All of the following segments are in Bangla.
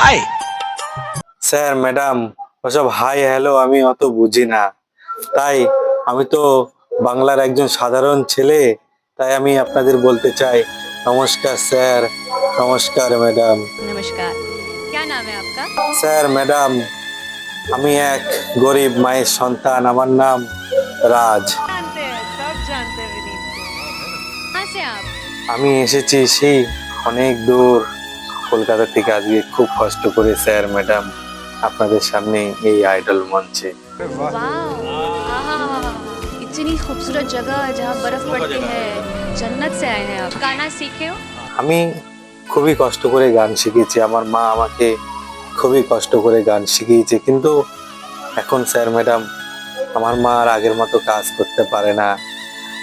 হাই। স্যার ম্যাডাম ওসব হাই হ্যালো আমি অত বুঝি না, তাই আমি তো বাংলার একজন সাধারণ ছেলে, তাই আমি আপনাদের বলতে চাই নমস্কার স্যার, নমস্কার ম্যাডাম। नमस्कार। क्या नाम है आपका? স্যার ম্যাডাম আমি এক গরিব মায়ের সন্তান, আমার নাম রাজ। जानते हैं, सब जानते हैं विनीत को। कहाँ से आप? আমি এসেছি সেই অনেক দূর কলকাতা থেকে, আজকে খুব কষ্ট করে স্যার ম্যাডাম আপনাদের সামনে এই আইডল মঞ্চে। वाह, आहा, इतनी खूबसूरत जगह जहाँ बर्फ पड़ती है, जन्नत से आए हैं आप। गाना सीखे हो? আমি খুবই কষ্ট করে গান শিখেছি, আমার মা আমাকে খুবই কষ্ট করে গান শিখিয়েছে, কিন্তু এখন স্যার ম্যাডাম আমার মা আর আগের মতো কাজ করতে পারে না,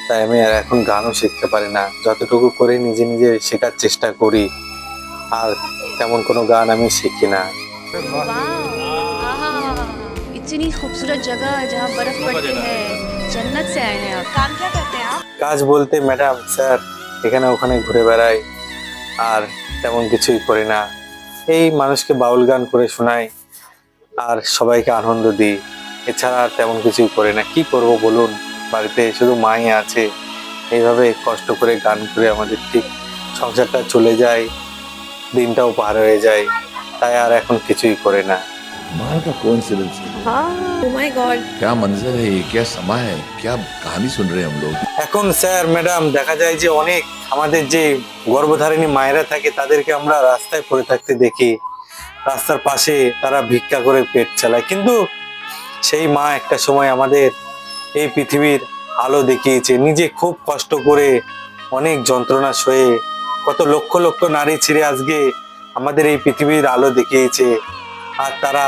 তাই আমি আর এখন গানও শিখতে পারি না। যতটুকু করে নিজে নিজে শেখার চেষ্টা করি, আর তেমন কোনো গান আমি শিখি না। वाह, आहा, इतनी खूबसूरत जगह जहाँ बर्फ पड़ती है, जन्नत से आए हैं आप। काम क्या करते हैं आप? কাজ বলতে ম্যাডাম স্যার এখানে ওখানে ঘুরে বেড়াই, আর তেমন কিছুই করি না। এই মানুষকে বাউল গান করে শোনাই আর সবাইকে আনন্দ দিই, এছাড়া আর তেমন কিছুই করি না। কি করব বলুন, বাড়িতে শুধু মাই আছে, এইভাবে কষ্ট করে গান করে আমাদের ঠিক সংসারটা চলে যায়, দিনটাও পার হয়ে যায়, তাই আর এখন কিছুই করে না। कमाल का कोइंसिडेंस है। Oh my God. क्या मंजर है ये, क्या समा है, क्या कहानी सुन रहे हैं हम लोग। এখন স্যার ম্যাডাম দেখা যায় যে অনেক আমাদের যে গর্ভধারিণী মায়েরা থাকে তাদেরকে আমরা রাস্তায় পড়ে থাকতে দেখি, রাস্তার পাশে তারা ভিক্ষা করে পেট চালায়, কিন্তু সেই মা একটা সময় আমাদের এই পৃথিবীর আলো দেখিয়েছে, নিজে খুব কষ্ট করে অনেক যন্ত্রণা সয়ে কত লক্ষ লক্ষ নারী ছেড়ে আজকে আমাদের এই পৃথিবীর আলো দেখিয়েছে, আর তারা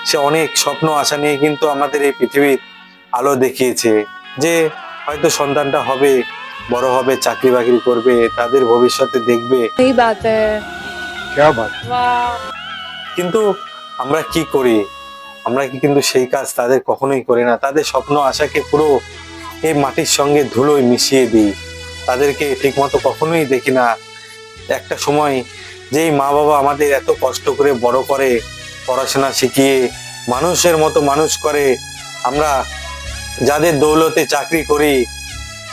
সে অনেক স্বপ্ন আশা নিয়ে কিন্তু আমাদের এই পৃথিবীর আলো দেখিয়েছে যে হয়তো সন্তানটা হবে, বড় হবে, চাকরি বাকরি করবে, তাদের ভবিষ্যতে দেখবে। सही बात है। क्या बात। वाह। কিন্তু আমরা কি করি, আমরা কি কিন্তু সেই কাজ তাদের কখনোই করি না। তাদের স্বপ্ন আশাকে পুরো এই মাটির সঙ্গে ধুলোয় মিশিয়ে দিই, তাদেরকে ঠিক মতো কখনোই দেখি না। একটা সময় যেই মা বাবা আমাদের এত কষ্ট করে বড় করে, পড়াশোনা শিখিয়ে মানুষের মতো মানুষ করে, আমরা যাদের দৌলতে চাকরি করি,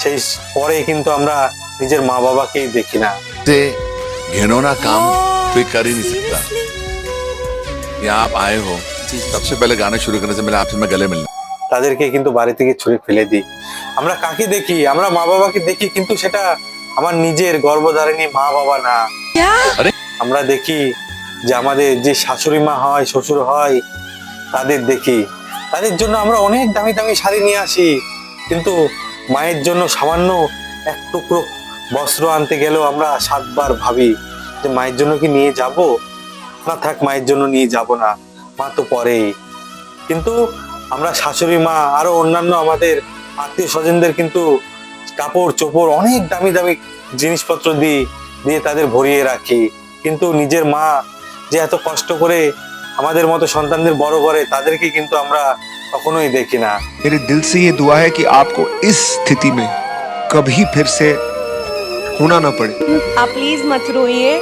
সেই পরে কিন্তু আমরা নিজের মা বাবাকেই দেখি না। से घिनौना काम कोई कर ही नहीं सकता। यहाँ आप आए हो, सबसे पहले गाना शुरू करने से पहले आपसे मैं गले मिलना। তাদেরকে কিন্তু বাড়ি থেকে ছুঁড়ে ফেলে দিই। আমরা কাকে দেখি, আমরা মা বাবাকে দেখি, কিন্তু সেটা আমার নিজের গর্ভধারিণী মা বাবা না। আরে আমরা দেখি যে আমাদের যে শাশুড়ি মা হয়, শ্বশুর হয়, তাদের দেখি, তাদের জন্য আমরা অনেক দামি দামি শাড়ি নিয়ে আসি, কিন্তু মায়ের জন্য সামান্য এক টুকরো বস্ত্র আনতে গেলেও আমরা 7 বার ভাবি যে মায়ের জন্য কি নিয়ে যাব, না থাক মায়ের জন্য নিয়ে যাব না, মা তো পরেই। কিন্তু আমরা শাশুড়ি মা আরো অন্যান্য আমাদের আত্মীয় স্বজনদের কিন্তু কাপড় চোপড় অনেক দামি দামি জিনিসপত্র দিয়ে তাদের ভরিয়ে রাখি, কিন্তু নিজের মা যে এত কষ্ট করে আমাদের মতো সন্তানদের বড় করে, তাদেরকে কিন্তু আমরা কখনোই দেখি না। मेरे दिल से ये दुआ है कि आपको इस स्थिति में कभी फिर से होना ना पड़े। आप प्लीज मत रोइए,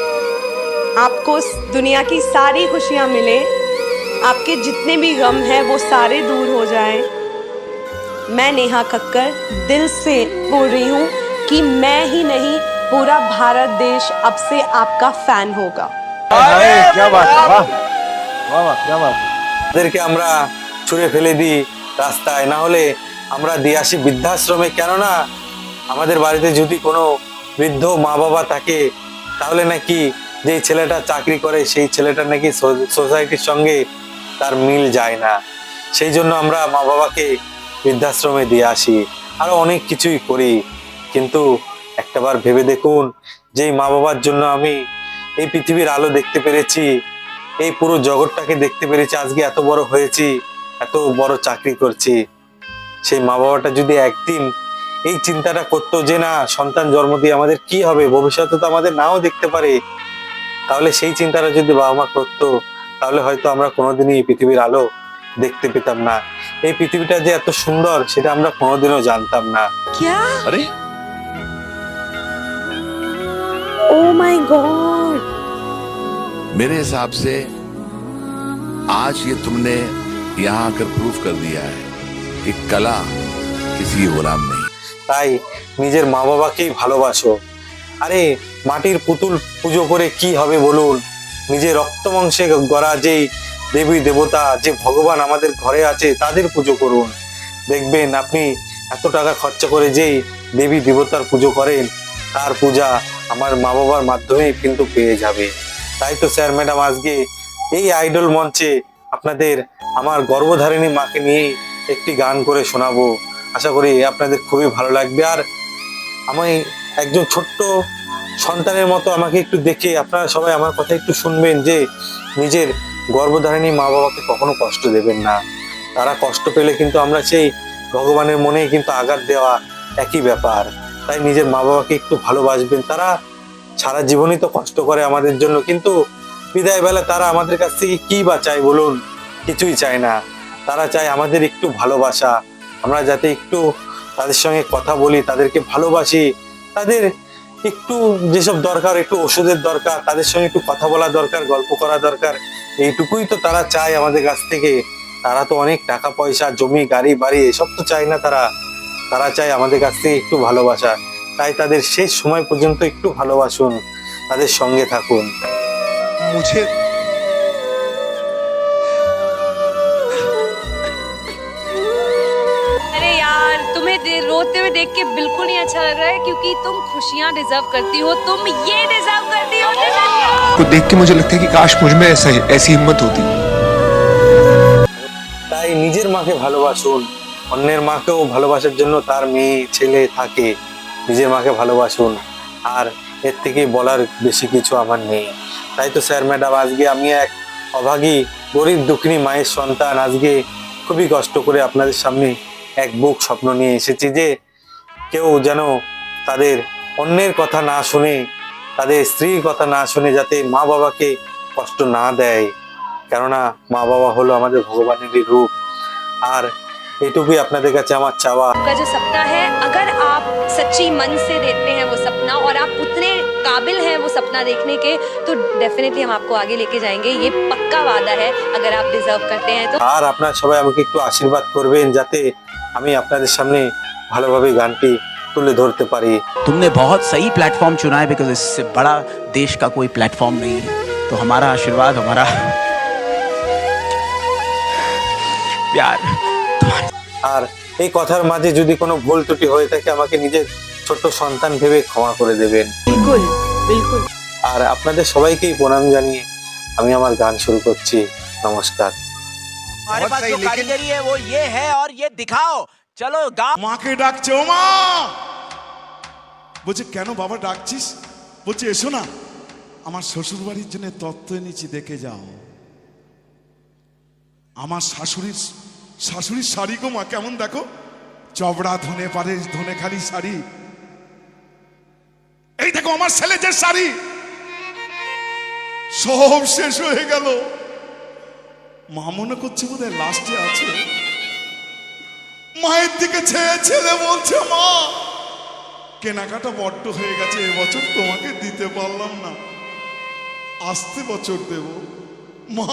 आपको दुनिया की सारी खुशियां मिले, आपके जितने भी गम हैं वो सारे दूर हो जाएं। मैं नेहा कक्कर दिल से बोल रही हूँ कि मैं ही नहीं पूरा भारत देश अब से आपका फैन होगा। क्या बात है, वाह वाह वाह, क्या बात है। তাদেরকে আমরা ছুঁড়ে ফেলে দিই রাস্তায়, না হলে আমরা দিয়ে আসি বৃদ্ধাশ্রমে। কেননা আমাদের বাড়িতে যদি কোনো বৃদ্ধ মা বাবা থাকে, তাহলে নাকি যেই ছেলেটা চাকরি করে সেই ছেলেটা নাকি সোসাইটির সঙ্গে তার মিল যায় না, সেই জন্য আমরা মা বাবাকে বৃদ্ধাশ্রমে দিয়ে আসি, আরো অনেক কিছুই করি। কিন্তু একটাবার ভেবে দেখুন, যেই মা বাবার জন্য আমি এই পৃথিবীর আলো দেখতে পেরেছি, এই পুরো জগৎটাকে দেখতে পেরেছি, আজকে এত বড় হয়েছি, এত বড় চাকরি করছি, সেই মা বাবাটা যদি একদিন এই চিন্তাটা করতো যে না সন্তান জন্ম দিয়ে আমাদের কি হবে, ভবিষ্যতে তো আমাদের নাও দেখতে পারে, তাহলে সেই চিন্তাটা যদি বাবা মা করতো, তাহলে হয়তো আমরা কোনোদিনই এই পৃথিবীর আলো দেখতে পেতাম না। এই পৃথিবীটা যে এত সুন্দর সেটা আমরা কোনোদিনও জানতাম না। क्या? अरे ओ माय गॉड। मेरे हिसाब से आज ये तुमने यहाँ आकर प्रूफ कर दिया है कि कला किसी की गुलाम नहीं। তাই নিজের মা বাবাকেই ভালোবাসো। আরে মাটির পুতুল পুজো করে কি হবে বলুন, নিজের রক্ত মাংসে গড়া যেই দেবী দেবতা, যে ভগবান আমাদের ঘরে আছে তাদের পুজো করুন। দেখবেন আপনি এত টাকা খরচা করে যেই দেবী দেবতার পুজো করেন তার পূজা আমার মা বাবার মাধ্যমে কিন্তু পেয়ে যাবে। তাই তো স্যার ম্যাডাম আজকে এই আইডল মঞ্চে আপনাদের আমার গর্ভধারিণী মাকে নিয়ে একটি গান করে শোনাবো। আশা করি আপনাদের খুবই ভালো লাগবে। আর আমি একজন ছোট্ট সন্তানের মতো আমাকে একটু দেখে আপনারা সবাই আমার কথা একটু শুনবেন যে নিজের গর্ভধারিণী মা বাবাকে কখনো কষ্ট দেবেন না। তারা কষ্ট পেলে কিন্তু আমরা সেই ভগবানের মনে কিন্তু আঘাত দেওয়া একই ব্যাপার। তাই নিজের মা বাবাকে একটু ভালোবাসবেন। তারা সারা জীবনই তো কষ্ট করে আমাদের জন্য, কিন্তু বিদায় বেলা তারা আমাদের কাছ থেকে কি বা চায় বলুন? কিছুই চায় না। তারা চায় আমাদের একটু ভালোবাসা, আমরা যাতে একটু তাদের সঙ্গে কথা বলি, তাদেরকে ভালোবাসি, তাদের একটু যেসব দরকার, একটু ওষুধের দরকার, তাদের সঙ্গে একটু কথা বলা দরকার, গল্প করা দরকার, এইটুকুই তো তারা চায় আমাদের কাছ থেকে। তারা তো অনেক টাকা পয়সা, জমি, গাড়ি, বাড়ি এসব তো চায় না। তারা চায় আমাদের কাছ থেকে একটু ভালোবাসা। তাই তাদের শেষ সময় পর্যন্ত একটু ভালোবাসুন, তাদের সঙ্গে থাকুন। मुझे अरे यार, तुम्हें रोते हुए देख के बिल्कुल नहीं अच्छा लग रहा है, क्योंकि तुम खुशियाँ डिजर्व करती हो, तुम ये डिजर्व करती हो। को देख के मुझे लगता है कि काश मुझ में ऐसी हिम्मत होती। তাই নিজের মাকে ভালোবাসুন। অন্যের মাকেও ভালোবাসার জন্য তার মেয়ে ছেলে থাকে। নিজের মাকে ভালোবাসুন। আর এর থেকে বলার বেশি কিছু আমার নেই। তাই তো স্যার ম্যাডাম আজকে আমি এক অভাগী গরিব দুঃখিনী মায়ের সন্তান, আজকে খুবই কষ্ট করে আপনাদের সামনে এক বুক স্বপ্ন নিয়ে এসেছি যে কেউ যেন তাদের অন্যের কথা না শুনে, তাদের স্ত্রীর কথা না শুনে যাতে মা বাবাকে কষ্ট না দেয়। কেননা মা বাবা হলো আমাদের ভগবানেরই রূপ। আর এটুকুই আপনাদের কাছে আমার চাওয়া। आपका जो सपना है, अगर आप सच्ची मन से देखते हैं वो सपना, और आप उतने काबिल हैं वो सपना देखने के, तो डेफिनेटली हम आपको आगे लेके जाएंगे। ये पक्का वादा है, अगर आप डिजर्व करते हैं तो। আর আপনারা সবাই আমাকে একটু আশীর্বাদ করবেন যাতে আমি আপনাদের সামনে ভালোভাবে গানটি তুলে ধরতে পারি। तुमने बहुत सही प्लेटफॉर्म चुना है, बिकॉज इससे बड़ा देश का कोई प्लेटफॉर्म नहीं है। तो हमारा आशीर्वाद, हमारा प्यार तुम्हारे। আর এই কথার মাঝে যদি কোনো ভুল ত্রুটি হয়ে থাকে আমাকে নিজের ছোট্ট সন্তান ভেবে ক্ষমা করে দেবেন। बिल्कुल बिल्कुल। আর আপনাদের সবাইকেই প্রণাম জানিয়ে আমি আমার গান শুরু করছি। নমস্কার। हमारे पास जो कारीगरी है वो ये है, और ये दिखाओ। चलो गाओ। মাকে ডাকছে, ও মা। বলছে কেন বাবা ডাকছিস? বলছে এসো না, আমার শ্বশুর বাড়ির জন্য তত্ত্ব এনেছি, দেখে যাও। আমার শাশুড়ির শাড়ি গো মা, কেমন দেখো, চবড়া ধনে পারে ধনেখালি শাড়ি। এই দেখো আমার ছেলে যে শাড়ি, সব শেষ হয়ে গেল। মা মনে করছে বোধহয় লাস্টে আছে। মায়ের দিকে ছেয়ে ছেলে বলছে, মা কেনাকাটা বড্ড হয়ে গেছে, এবছর তোমাকে দিতে পারলাম না, আসতে বছর দেব। মা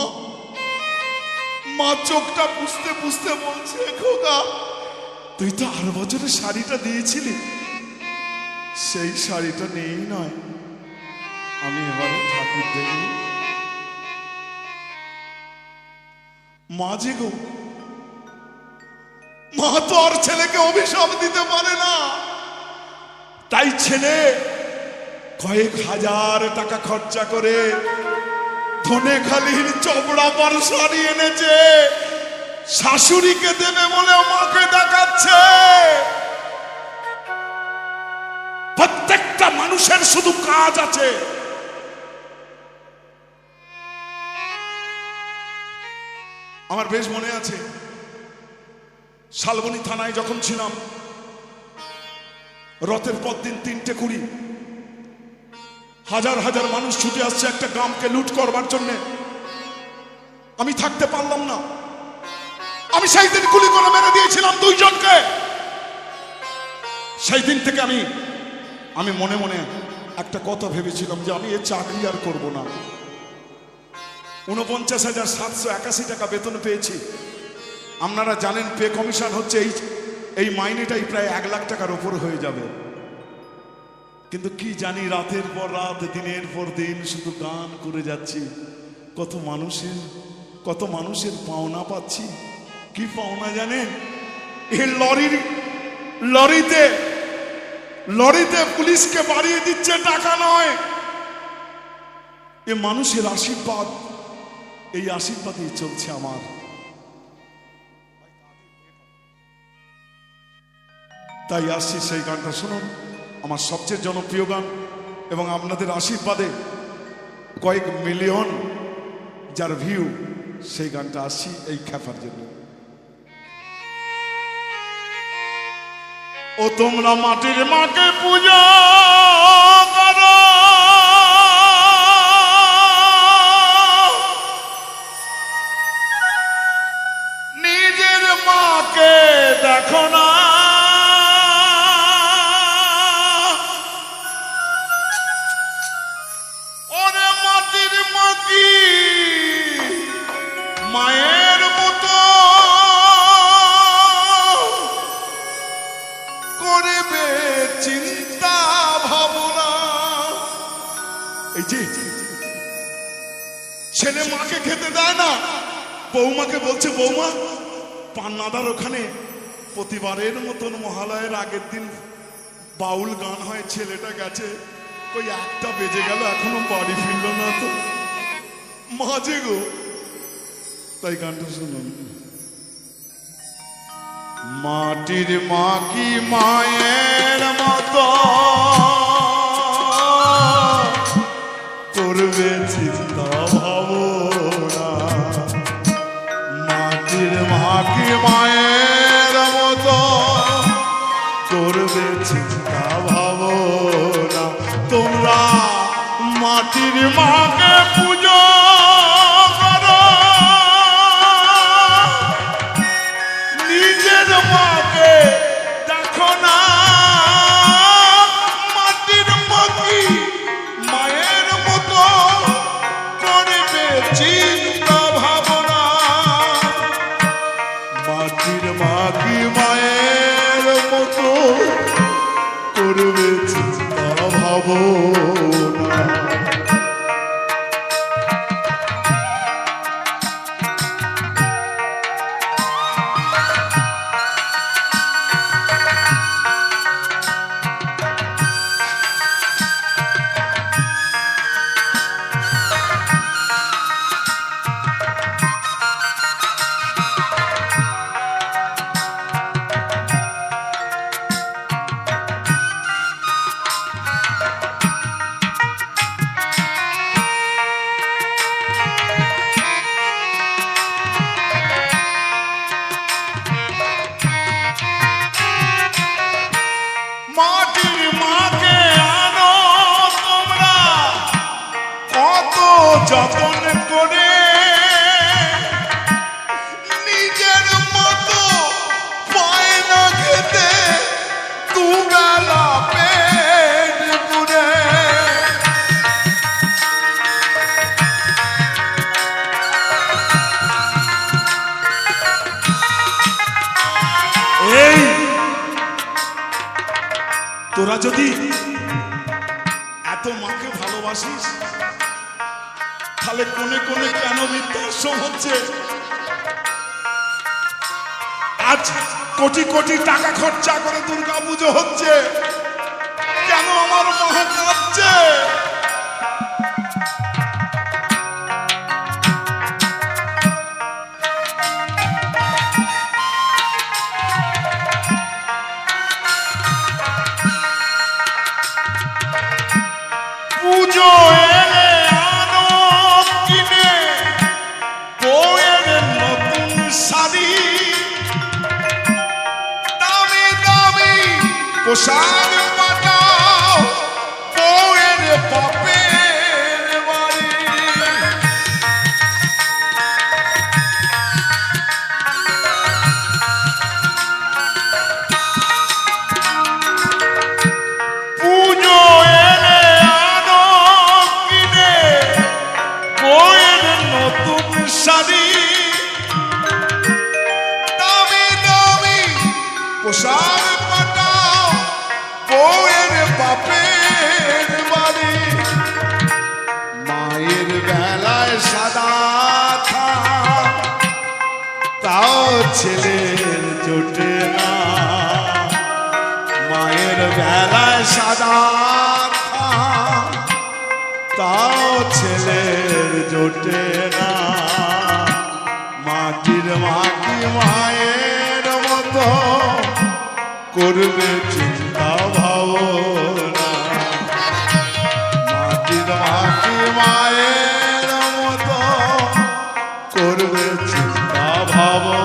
মা চোখটা পুষতে পুষতে বলছে, খোকা তুই তো আর বছরের শাড়িটা দিয়েছিলি, সেই শাড়িটা নেই নয়, আমি এবারে ঠাকুর দেব। মা যে গো, মা তো আর ছেলেকে অভিশাপ দিতে পারে না। তাই ছেলে কয়েক হাজার টাকা খরচা করে ধনেখালির চবড়া পার শাড়ি এনেছে, শাশুড়িকে দেবে বলে মাকে দেখাচ্ছে। প্রত্যেকটা মানুষের শুধু কাজ আছে, আমার বেশ মনে আছে শালবনী থানায় যখন ছিলাম, রথের পর দিন 3:20 হাজার হাজার মানুষ ছুটে আসছে একটা গ্রামকে লুট করবার জন্য। আমি থাকতে পারলাম না, আমি সেই দিন গুলি করে মেরে দিয়েছিলাম 2 জনকে। সেই দিন থেকে আমি মনে মনে একটা কথা ভেবেছিলাম যে আমি এই চাকরি আর করব না। 49,781 টাকা বেতন পেয়েছি। আপনারা জানেন পে কমিশন হচ্ছে এই মাইনেটাই প্রায় 1 লাখ টাকার উপর হয়ে যাবে। কিন্তু কি জানি, রাতের পর রাত, দিনের পর দিন শুধু গান করে যাচ্ছি। কত মানুষের পাওনা পাচ্ছি। কি পাওনা জানেন? এই লরিতে পুলিশকে বাড়িয়ে দিচ্ছে, টাকা নয়। এ মানুষের আশীর্বাদ, এই আশীর্বাদই চলছে আমার। তাই আসছি, সেই গানটা শুনুন, আমার সবচেয়ে জনপ্রিয় গান, এবং আপনাদের আশীর্বাদে কয়েক মিলিয়ন যার ভিউ, সেই গানটা আসছি এই খ্যাপার জন্য। ও তোমরা মাটির মাকে পূজা করো, নিজের মাকে দেখো না। ওরে মাটির মাকি মায়ের মতো করবে চিন্তা ভাবনা। এই যে ছেলে মাকে খেতে দেয় না, বৌমাকে বলছে, বৌমা পান্নাদার ওখানে প্রতিবারের মতন মহালয়ের আগের দিন বাউল গান হয়, ছেলেটা গেছে, ওই 1টা বেজে গেল, এখনো বাড়ি ফিরল না। তো মাঝে গো, তাই গানটা শুনুন। মাটির মা কি মায়ের মতো করবে চিন্তা ভাবনা। মাটির মা কি মায়ের মতো করবে চিন্তা ভাবনা। তোমরা মাটির মাকে পুজো করো, নিজের মাকে দেখো না। মাটির মাকি মায়ের মতো করবে চিন্তা ভাবনা। মাটির মাকি মায়ের মতো করবে চিন্তা ভাবনা। মাটির মাকে আনো তোমরা কত যতন করে, নিজের মতো পায় না খেতে দুবেলা পেট পুরে। এই তোরা যদি এত মাকে ভালোবাসিস, তাহলে কোনে কোনে কেন বৃদ্ধাশ্রম হচ্ছে? আজ কোটি কোটি টাকা খরচা করে দুর্গা পুজো হচ্ছে, কেন আমার মা কাঁদছে? পুজো এলে আনো কিনে বউয়ের নতুন শাড়ি, দামি দামি পোশাক পাঠাও বউয়ের বাপের বাড়ি। পুজো এলে আনো কিনে বউয়ের নতুন শাড়ি দামি দামি পোশাক পাঠাও বউয়ের বাপের বাড়ি মায়ের বেলায় সাদা থাক তাও ছেলের জোটে না মায়ের বেলায় সাদা থাক তাও ছেলের জোটে না মাটির মাটি মায়ের মতো করবে চিন্তা ভাবনা মাটির মাটি মায়ের মতো করবে চিন্তা ভাবনা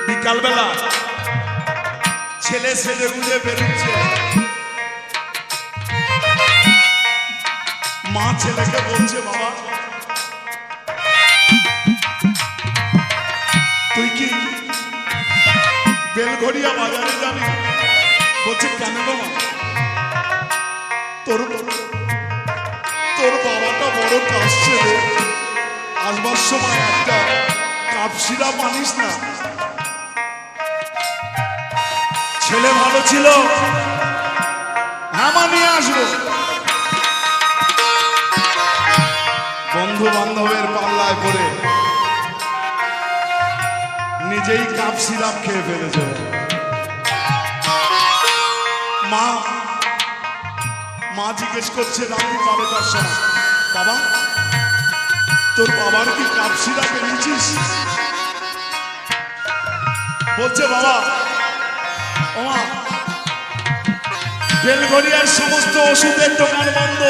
বিকালবেলা ছেলে সেজে গুজে বেরোচ্ছে মা ছেলেকে বলছে বাবা তুই কি বেলঘড়িয়া বাজারে যাবি বলছে কেন গো মা তোর বাবাটা বড় কাশছে রে আসবার সময় একটা কাপ সিরাপ আনিস না ছেলে ভালো ছিল হ্যাঁ মা নিয়ে আসবো বন্ধু বান্ধবের পাল্লায় পড়ে নিজেই কাপ সিরাপ খেয়ে ফেলেছে মা জিজ্ঞেস করছে রাত্রি 12টার সময় বাবা তোর বাবার কি কাপ সিরাপ এনেছিস বলছে বাবা ওমা বেলঘড়িয়ার সমস্ত ওষুধের দোকান বন্ধ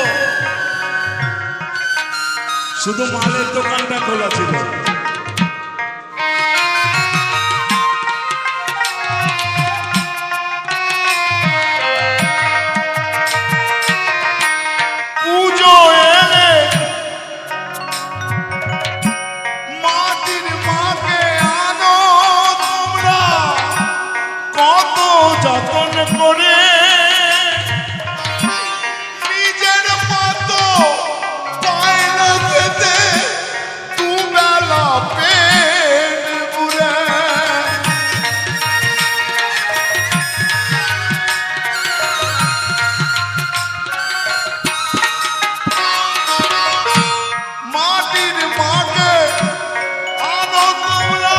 শুধু মালের দোকানটা খোলা ছিল পুজো এলে মাটির মাকে আনো তোমরা কত যতন করে নিজের মতো পায় না খেতে দুবেলা পেট পুরে মাটির মাকে আনো তোমরা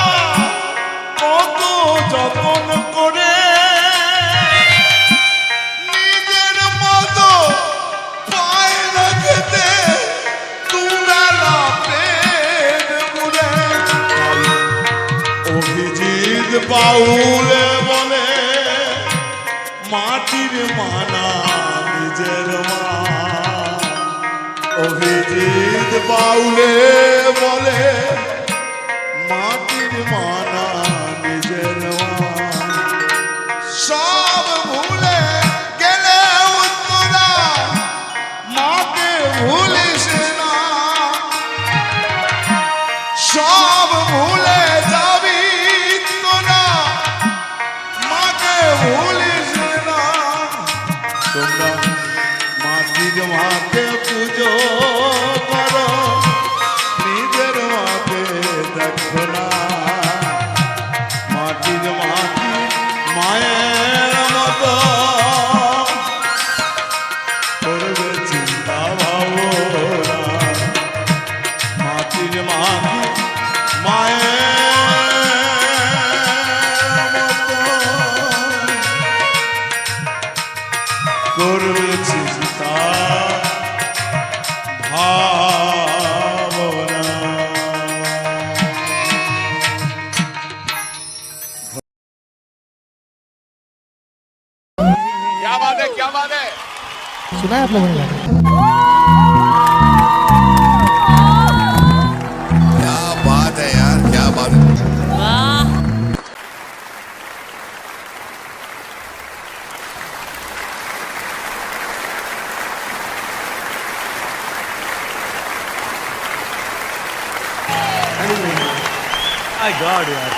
কত যতন করে নিজের মতো পায় না খেতে দুবেলা পেট পুরে অভিজিৎ বাউলে বলে মাটির মানা নিজের মা অভিজিৎ বাউলে বলে মাটির মানা নিজের মা সব ভুলে গেলে তোরা মাকে ভুলিস না সব ভুলে যাবি তোরা মাকে ভুলিস না তোমরা মাটির মাকে পুজো করো নিজের মাকে দেখো না মাটির মাটি মায়ের মতো করবে চিন্তা ভাবনা মাটির মাটি মায়ের মতো করবে চিন্তা बात है। सुना है आप लोगों ने? क्या बात है यार, क्या बात है। माय गॉड यार,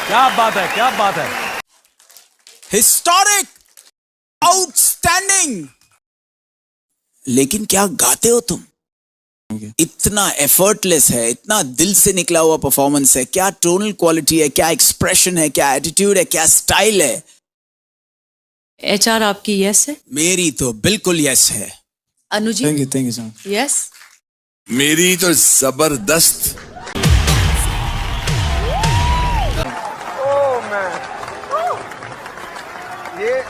क्या बात है, क्या बात है। Historic, outstanding. लेकिन क्या गाते हो तुम? इतना एफर्टलेस है, इतना दिल से निकला हुआ परफॉर्मेंस है। क्या टोनल क्वालिटी है, क्या एक्सप्रेशन है, क्या एटीट्यूड है, क्या स्टाइल है। HR आपकी यस है? मेरी तो बिल्कुल यस है। Anuji? Thank you sir. Yes? मेरी तो जबरदस्त। ये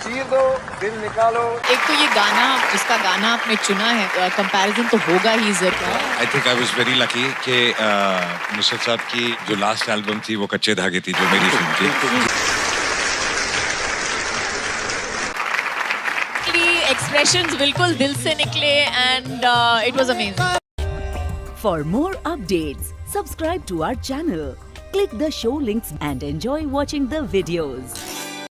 चीर दो, दिल निकालो। एक तो ये गाना, जिसका गाना आपने चुना है, कंपैरिजन तो होगा ही जरूर। I think I was very lucky कि नुसरत साहब की जो लास्ट एल्बम थी वो कच्चे धागे थी, जो मेरी फिल्म थी। एक्सप्रेशंस बिल्कुल दिल से निकले and it was amazing. For more updates, subscribe to our channel, click the show links and enjoy watching the videos.